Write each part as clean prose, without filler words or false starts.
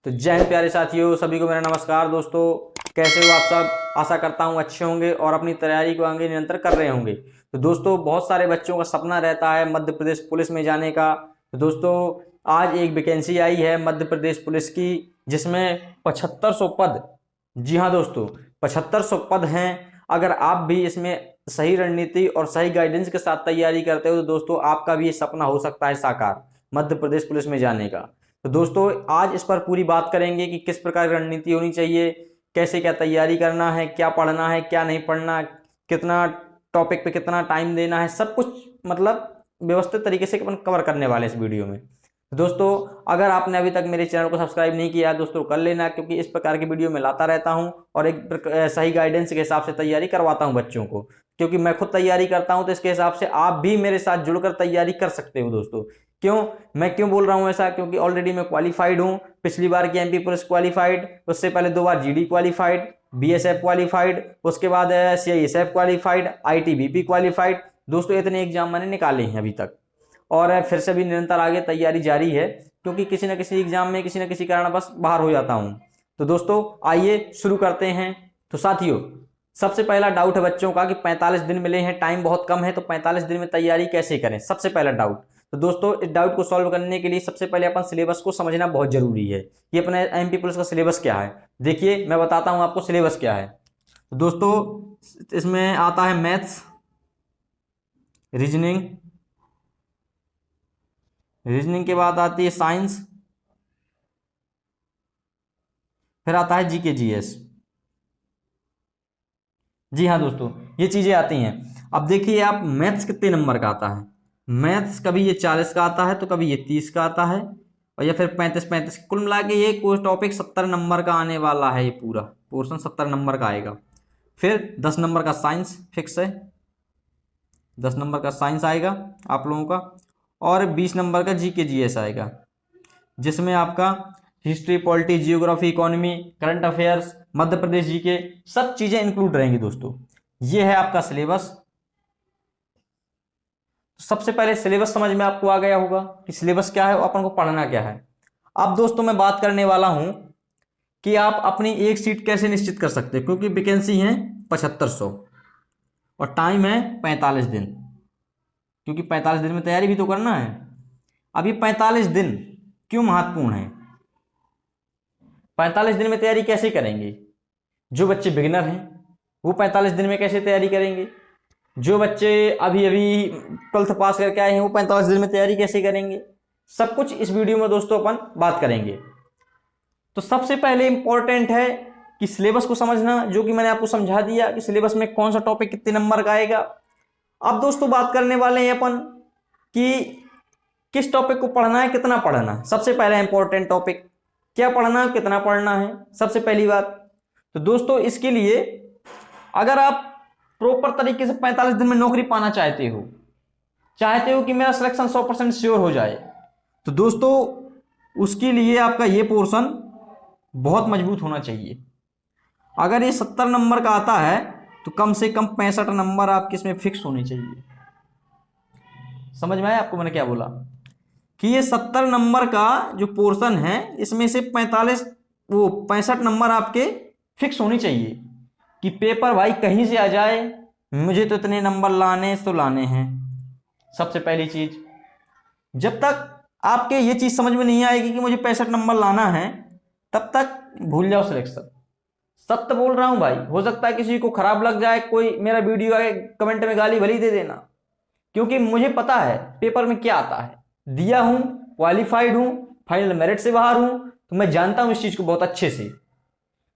तो जय हिंद प्यारे साथियों, सभी को मेरा नमस्कार। दोस्तों कैसे हो आप सब? आशा करता हूँ अच्छे होंगे और अपनी तैयारी को आगे निरंतर कर रहे होंगे। तो दोस्तों बहुत सारे बच्चों का सपना रहता है मध्य प्रदेश पुलिस में जाने का। तो दोस्तों आज एक वैकेंसी आई है मध्य प्रदेश पुलिस की, जिसमें 7500 पद। जी हाँ दोस्तों, 7500 पद हैं। अगर आप भी इसमें सही रणनीति और सही गाइडेंस के साथ तैयारी करते हो तो दोस्तों आपका भी ये सपना हो सकता है साकार, मध्य प्रदेश पुलिस में जाने का। तो दोस्तों आज इस पर पूरी बात करेंगे कि किस प्रकार की रणनीति होनी चाहिए, कैसे क्या तैयारी करना है, क्या पढ़ना है क्या नहीं पढ़ना, कितना टॉपिक पे कितना टाइम देना है, सब कुछ मतलब व्यवस्थित तरीके से अपन कवर करने वाले हैं इस वीडियो में। दोस्तों अगर आपने अभी तक मेरे चैनल को सब्सक्राइब नहीं किया है दोस्तों कर लेना, क्योंकि इस प्रकार की वीडियो मैं लाता रहता हूं और एक सही गाइडेंस के हिसाब से तैयारी करवाता हूं बच्चों को, क्योंकि मैं खुद तैयारी करता हूं तो इसके हिसाब से आप भी मेरे साथ जुड़कर तैयारी कर सकते हो दोस्तों। मैं क्यों बोल रहा हूं ऐसा? क्योंकि ऑलरेडी मैं क्वालिफाइड हूं। पिछली बार की एमपी पुलिस क्वालिफाइड, उससे पहले 2 बार जीडी क्वालिफाइड, बीएसएफ क्वालिफाइड, उसके बाद सीआईएसएफ क्वालिफाइड, आईटीबीपी क्वालिफाइड। दोस्तों इतने एग्जाम मैंने निकाले हैं अभी तक और फिर से भी निरंतर आगे तैयारी जारी है, क्योंकि किसी न किसी एग्जाम में किसी न किसी कारण बस बाहर हो जाता हूं। तो दोस्तों आइए शुरू करते हैं। तो साथियों सबसे पहला डाउट है बच्चों का कि 45 दिन मिले हैं, टाइम बहुत कम है, तो 45 दिन में तैयारी कैसे करें, सबसे पहला डाउट। तो दोस्तों इस डाउट को सॉल्व करने के लिए सबसे पहले अपन सिलेबस को समझना बहुत जरूरी है कि अपने एमपी पुलिस का सिलेबस क्या है। देखिए मैं बताता हूं आपको सिलेबस क्या है। तो दोस्तों इसमें आता है मैथ्स, रीजनिंग के बाद आती है साइंस, फिर आता है जीके जीएस। जी हाँ दोस्तों ये चीजें आती हैं। अब देखिए आप मैथ्स कितने नंबर का आता है। मैथ्स कभी ये 40 का आता है तो कभी ये 30 का आता है, और या फिर 35 कुल मिला के ये कोई टॉपिक 70 नंबर का आने वाला है। ये पूरा पोर्शन 70 नंबर का आएगा। फिर 10 नंबर का साइंस फिक्स है, 10 नंबर का साइंस आएगा आप लोगों का, और 20 नंबर का जीके जीएस आएगा, जिसमें आपका history, polity, geography, economy, current affairs, Madhya Pradesh GK, सब चीजें इंक्लूड रहेंगी दोस्तों। ये है आपका सिलेबस। सबसे पहले सिलेबस समझ में आपको आ गया होगा कि सिलेबस क्या है और अपन को पढ़ना क्या है। अब दोस्तों मैं बात करने वाला हूं कि आप अपनी एक सीट कैसे निश्चित कर सकते हैं, क्योंकि वैकेंसी है 7500 और टाइम है 45 दिन, क्योंकि 45 दिन में तैयारी भी तो करना है। अब ये 45 दिन क्यों महत्वपूर्ण है? 45 दिन में तैयारी कैसे करेंगे? जो बच्चे बिगिनर हैं वो 45 दिन में कैसे तैयारी करेंगे? जो बच्चे अभी अभी 12th पास करके आए हैं वो 45 दिन में तैयारी कैसे करेंगे? सब कुछ इस वीडियो में दोस्तों अपन बात करेंगे। तो सबसे पहले इंपॉर्टेंट है कि सिलेबस को समझना, जो कि मैंने आपको समझा दिया कि सिलेबस में कौन सा टॉपिक कितने नंबर का आएगा। अब दोस्तों बात करने वाले हैं अपन कि किस टॉपिक को पढ़ना है, कितना पढ़ना है। सबसे पहला इंपॉर्टेंट टॉपिक क्या पढ़ना है, कितना पढ़ना है, सबसे पहली बात। तो दोस्तों इसके लिए अगर आप प्रॉपर तरीके से 45 दिन में नौकरी पाना चाहते हो कि मेरा सिलेक्शन 100% श्योर हो जाए, तो दोस्तों उसके लिए आपका ये पोर्शन बहुत मजबूत होना चाहिए। अगर ये 70 नंबर का आता है तो कम से कम 65 नंबर आपके इसमें फिक्स होने चाहिए। समझ में आया आपको मैंने क्या बोला? कि ये 70 नंबर का जो पोर्शन है इसमें से 65 नंबर आपके फिक्स होनी चाहिए कि पेपर भाई कहीं से आ जाए, मुझे तो इतने नंबर लाने तो लाने हैं। सबसे पहली चीज, जब तक आपके ये चीज समझ में नहीं आएगी कि मुझे 65 नंबर लाना है, तब तक भूल जाओ सिलेक्शन। सत्य बोल रहा हूं भाई, हो सकता है किसी को खराब लग जाए, कोई मेरा वीडियो आए कमेंट में गाली भली दे देना, क्योंकि मुझे पता है पेपर में क्या आता है, दिया हूं, क्वालिफाइड हूं, फाइनल मेरिट से बाहर हूं, तो मैं जानता हूं इस चीज को बहुत अच्छे से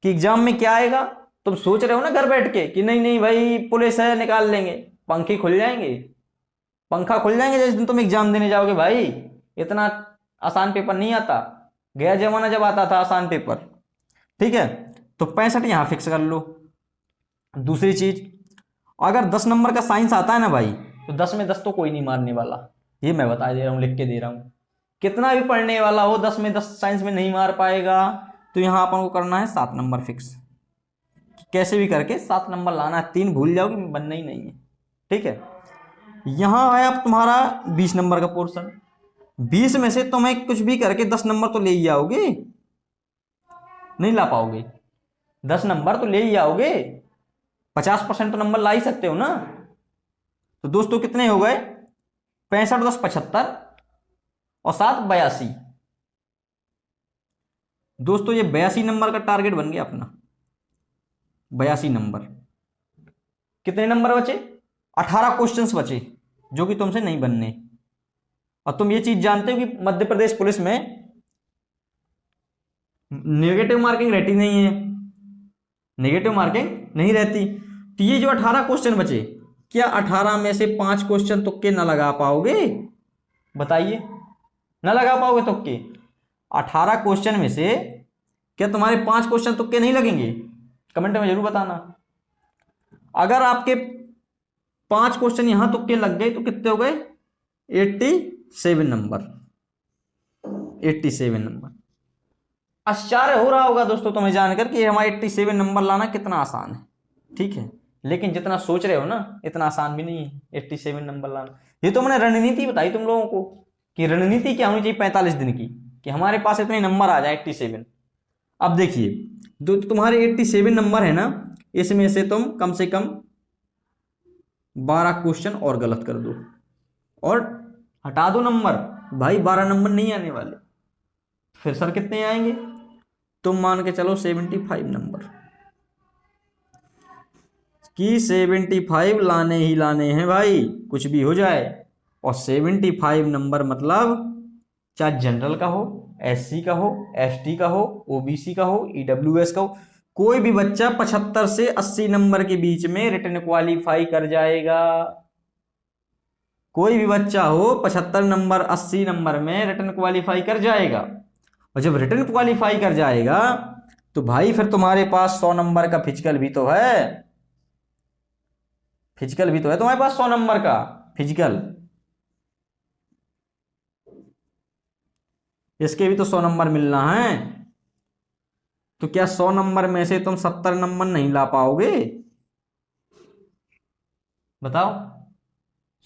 कि एग्जाम में क्या आएगा। तुम सोच रहे हो ना घर बैठ के कि नहीं नहीं भाई पुलिस है निकाल लेंगे, पंखे खुल जाएंगे, पंखा खुल जाएंगे जिस दिन तुम एग्जाम देने जाओगे। भाई इतना आसान पेपर नहीं आता, गया जमाना जब आता था आसान पेपर। ठीक है, तो 65 यहां फिक्स कर लो। दूसरी चीज, अगर 10 नंबर का साइंस आता है ना भाई, तो 10 में 10 तो कोई नहीं मारने वाला, ये मैं बता दे रहा हूं, लिख के दे रहा हूं। कितना भी पढ़ने वाला हो 10 में 10 साइंस में नहीं मार पाएगा। तो यहां अपन को करना है 7 नंबर फिक्स, कैसे भी करके 7 नंबर लाना है। 3 भूल जाओगे बनना ही नहीं है। ठीक है, यहां है अब तुम्हारा 20 नंबर का पोर्शन। 20 में से तुम्हें कुछ भी करके 10 नंबर तो ले ही आओगे। नहीं ला पाओगे। 10 नंबर तो ले ही आओगे, 50% तो नंबर ला ही सकते हो ना। तो दोस्तों कितने हो गए, 65 10 75 और 7 82। दोस्तों ये 82 नंबर का टारगेट बन गया अपना। 82 नंबर। कितने नंबर बचे, 18 क्वेश्चंस बचे जो कि तुमसे नहीं बनने। और तुम ये चीज जानते हो कि मध्य प्रदेश पुलिस में नेगेटिव मार्किंग रहती नहीं है, नेगेटिव मार्किंग नहीं रहती। तो ये जो 18 क्वेश्चन बचे, क्या 18 में से 5 क्वेश्चन तुक्के ना लगा पाओगे? बताइए, ना लगा पाओगे तुक्के? 18 क्वेश्चन में से क्या तुम्हारे 5 क्वेश्चन तुक्के नहीं लगेंगे? कमेंट में जरूर बताना। अगर आपके 5 क्वेश्चन यहां तुक्के लग गए तो कितने हो गए, 87 नंबर। 87 नंबर। आश्चर्य हो रहा होगा दोस्तों तुम्हें जानकर कि हमारे 87 नंबर लाना कितना आसान है, ठीक है। लेकिन जितना सोच रहे हो ना इतना आसान भी नहीं है 87 नंबर लाना। ये तो मैंने रणनीति बताई तुम लोगों को कि रणनीति क्या होनी चाहिए 45 दिन की, कि हमारे पास इतने नंबर आ जाए 87। अब देखिए तुम्हारे 87 नंबर है ना, इसमें से तुम कम से कम 12 क्वेश्चन और गलत कर दो और हटा दो नंबर। भाई 12 नंबर नहीं आने वाले, फिर सर कितने आएंगे, तुम मान के चलो 75 नंबर कि 75 लाने ही लाने हैं भाई, कुछ भी हो जाए। और 75 नंबर मतलब चाहे जनरल का हो, एससी का हो, एसटी का हो, ओबीसी का हो, ईडब्ल्यूएस का हो, कोई भी बच्चा 75 से 80 नंबर के बीच में रिटन क्वालिफाई कर जाएगा। कोई भी बच्चा हो 75 नंबर 80 नंबर में रिटन क्वालिफाई कर जाएगा। और जब रिटन क्वालिफाई कर जाएगा तो भाई फिर तुम्हारे पास 100 नंबर का फिजिकल भी तो है, फिजिकल भी तो है तुम्हारे पास 100 नंबर का फिजिकल, इसके भी तो 100 नंबर मिलना है। तो क्या 100 नंबर में से तुम 70 नंबर नहीं ला पाओगे? बताओ,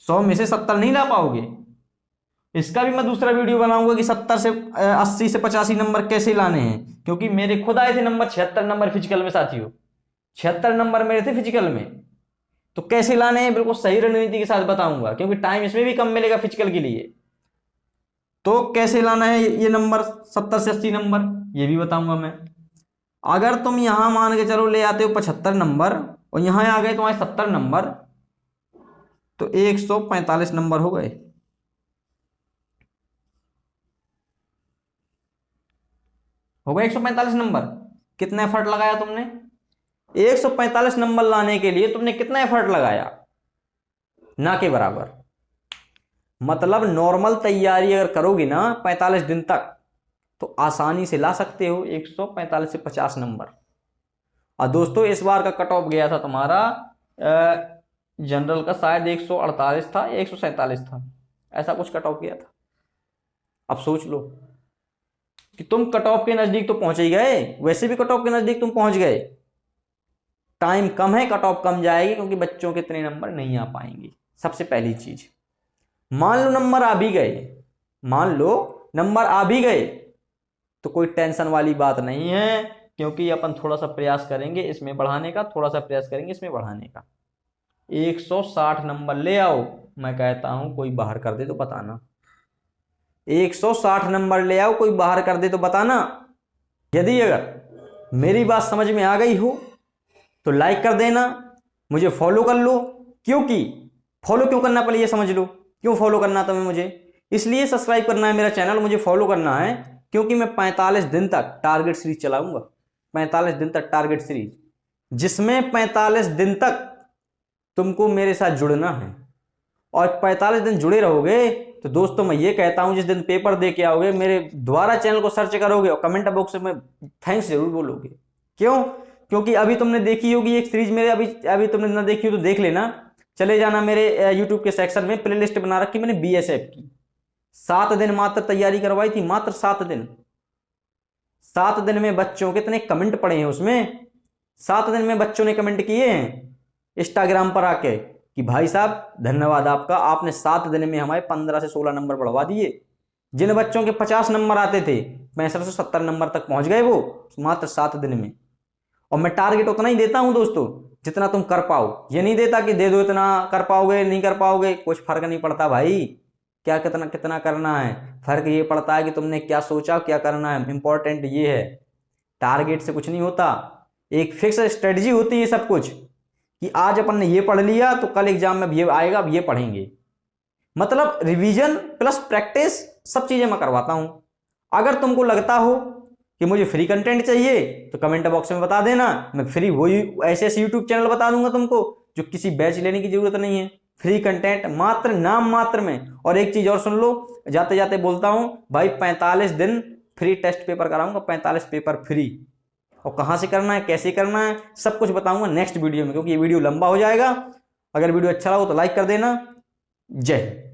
100 में से 70 नहीं ला पाओगे? इसका भी मैं दूसरा वीडियो बनाऊंगा कि 70 से 80 से 85 नंबर कैसे लाने हैं, क्योंकि मेरे खुद आए थे नंबर 76 नंबर फिजिकल में साथियों, 76 नंबर मेरे थे फिजिकल में। तो कैसे लाने हैं बिल्कुल सही रणनीति के साथ बताऊंगा, क्योंकि टाइम इसमें भी कम मिलेगा फिजिकल के लिए। तो कैसे लाना है ये नंबर 70 से 80 नंबर ये भी बताऊंगा मैं। अगर तुम यहां मान के चलो ले आते हो 75 नंबर और यहां आ गए तुम्हारे 70 नंबर, तो 145 नंबर हो गए। हो गए 145 नंबर। कितना एफर्ट लगाया तुमने? 145 नंबर लाने के लिए तुमने कितना एफर्ट लगाया? ना के बराबर। मतलब नॉर्मल तैयारी अगर करोगे ना 45 दिन तक तो आसानी से ला सकते हो 145 से 50 नंबर। और दोस्तों इस बार का कट ऑफ गया था तुम्हारा जनरल का शायद 148 था या 147 था, ऐसा कुछ कट ऑफ गया था। अब सोच लो कि तुम कट ऑफ के नजदीक तो पहुंच ही गए, वैसे भी कट ऑफ के नजदीक तुम पहुंच गए। टाइम कम है, कट ऑफ कम जाएगी क्योंकि बच्चों के इतने नंबर नहीं आ पाएंगे। सबसे पहली चीज, मान लो नंबर आ भी गए, मान लो नंबर आ भी गए तो कोई टेंशन वाली बात नहीं है, क्योंकि अपन थोड़ा सा प्रयास करेंगे इसमें बढ़ाने का, थोड़ा सा प्रयास करेंगे इसमें बढ़ाने का। 160 नंबर ले आओ, मैं कहता हूं कोई बाहर कर दे तो बताना। 160 नंबर ले आओ, कोई बाहर कर दे तो बताना। यदि अगर मेरी बात समझ में आ गई हो तो लाइक कर देना, मुझे फॉलो कर लो। क्योंकि फॉलो क्यों करना पहले ये समझ लो, क्यों फॉलो करना तुम्हें मुझे? इसलिए सब्सक्राइब करना है मेरा चैनल, मुझे फॉलो करना है क्योंकि मैं 45 दिन तक टारगेट सीरीज चलाऊंगा। 45 दिन तक टारगेट सीरीज, जिसमें 45 दिन तक तुमको मेरे साथ जुड़ना है। और 45 दिन जुड़े रहोगे तो दोस्तों मैं ये कहता हूं जिस दिन पेपर दे के आओगे मेरे द्वारा चैनल को सर्च करोगे और कमेंट बॉक्स में थैंक्स जरूर बोलोगे। क्यों? क्योंकि अभी तुमने देखी होगी एक सीरीज मेरे, अभी तुमने ना देखी हो तो देख लेना, चले जाना मेरे यूट्यूब के सेक्शन में, प्लेलिस्ट बना रखी मैंने बीएसएफ की। 7 दिन मात्र तैयारी करवाई थी, मात्र 7 दिन। 7 दिन में बच्चों के इतने कमेंट पड़े हैं उसमें, 7 दिन में बच्चों ने कमेंट किए हैं इंस्टाग्राम पर आके कि भाई साहब धन्यवाद आपका, आपने 7 दिन में हमारे 15 से 16 नंबर बढ़वा दिए। जिन बच्चों के 50 नंबर आते थे 65 से 70 नंबर तक पहुंच गए वो मात्र 7 दिन में। और मैं टारगेट उतना ही देता हूं दोस्तों जितना तुम कर पाओ, ये नहीं देता कि दे दो इतना, कर पाओगे नहीं कर पाओगे, कुछ फर्क नहीं पड़ता भाई क्या कितना कितना करना है। फर्क ये पड़ता है कि तुमने क्या सोचा, क्या करना है, इंपॉर्टेंट ये है। टारगेट से कुछ नहीं होता, एक फिक्स स्ट्रेटजी होती है सब कुछ, कि आज अपन ने ये पढ़ लिया तो कल एग्जाम में ये आएगा, अब ये पढ़ेंगे। मतलब रिवीजन प्लस प्रैक्टिस सब चीजें मैं करवाता हूं। अगर तुमको लगता हो कि मुझे फ्री कंटेंट चाहिए तो कमेंट बॉक्स में बता देना, मैं फ्री वही ऐसे ऐसे यूट्यूब चैनल बता दूंगा तुमको जो किसी बैच लेने की जरूरत नहीं है। फ्री कंटेंट मात्र नाम मात्र में। और एक चीज और सुन लो, जाते जाते बोलता हूं भाई, 45 दिन फ्री टेस्ट पेपर कराऊंगा, 45 पेपर फ्री। और कहां से करना है, कैसे करना है, सब कुछ बताऊंगा नेक्स्ट वीडियो में, क्योंकि ये वीडियो लंबा हो जाएगा। अगर वीडियो अच्छा लगा तो लाइक कर देना। जय हिंद।